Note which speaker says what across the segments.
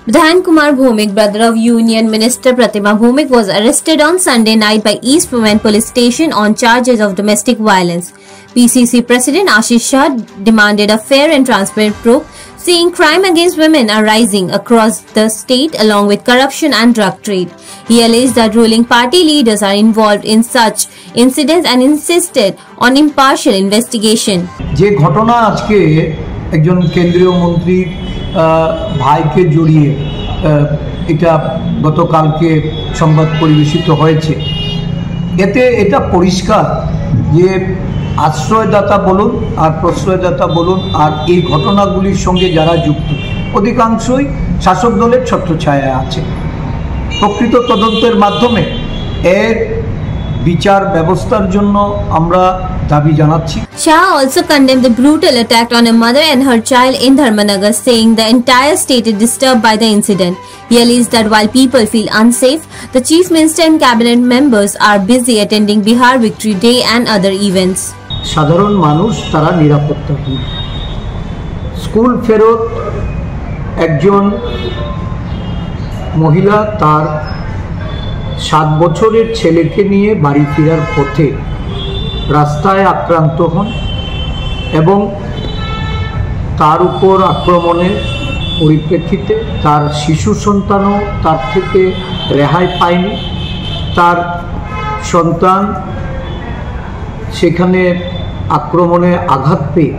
Speaker 1: Bhadhan Kumar Bhomik, brother of Union Minister Pratima Bhomik, was arrested on Sunday night by East Women Police Station on charges of domestic violence. PCC President Ashish Shah demanded a fair and transparent probe, saying crime against women are rising across the state along with corruption and drug trade. He alleged that ruling party leaders are involved in such incidents and insisted on impartial investigation.
Speaker 2: যে ঘটনা আজকে একজন কেন্দ্রীয় মন্ত্রী ভাইকে জড়িয়ে এটা গতকালকে সংবাদ পরিবেশিত হয়েছে, এতে এটা পরিষ্কার যে আশ্রয়দাতা বলুন আর প্রশ্রয়দাতা বলুন আর এই ঘটনাগুলির সঙ্গে যারা যুক্ত অধিকাংশই শাসক দলের ছত্রছায়ায় আছে। প্রকৃত তদন্তের মাধ্যমে এর বিচার ব্যবস্থার জন্য আমরা দাবি জানাচ্ছি।
Speaker 1: Shah also condemned the brutal attack on a mother and her child in Dharmanagar, saying the entire state is disturbed by the incident. He alleged that while people feel unsafe, the Chief Minister and cabinet members are busy attending Bihar Victory Day and other events.
Speaker 2: সাধারণ মানুষ তারা নিরাপত্তাহীন। School ফেরত একজন মহিলা তার 7 বছরের ছেলেকে নিয়ে বাড়ি ফেরার পথে রাস্তায় আক্রান্ত হন এবং তার উপর আক্রমণের পরিপ্রেক্ষিতে তার শিশু সন্তানও তার থেকে রেহাই পায়নি। তার সন্তান সেখানে আক্রমণে আঘাত পেয়ে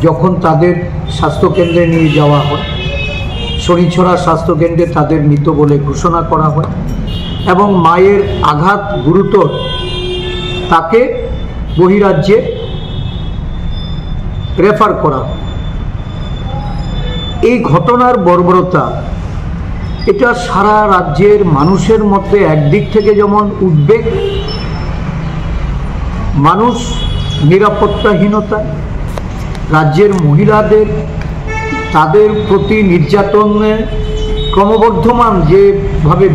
Speaker 2: যখন তাদের স্বাস্থ্যকেন্দ্রে নিয়ে যাওয়া হয়, শনিছড়া স্বাস্থ্যকেন্দ্রে তাদের মৃত বলে ঘোষণা করা হয় এবং মায়ের আঘাত গুরুতর, তাকে বহিরাজ্যে রেফার করা হয়। এই ঘটনার বর্বরতা এটা সারা রাজ্যের মানুষের মধ্যে একদিক থেকে যেমন উদ্বেগ, মানুষ নিরাপত্তাহীনতা, রাজ্যের মহিলাদের তাদের প্রতি নির্যাতনের ক্রমবর্ধমান যেভাবে।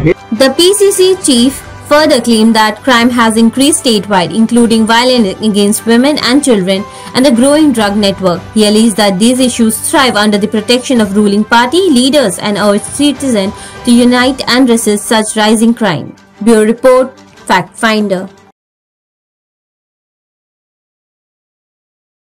Speaker 1: The PCC chief further claimed that crime has increased statewide, including violence against women and children and a growing drug network. He alleged that these issues thrive under the protection of ruling party leaders and urged citizens to unite and resist such rising crime. Bureau Report, Fact Finder.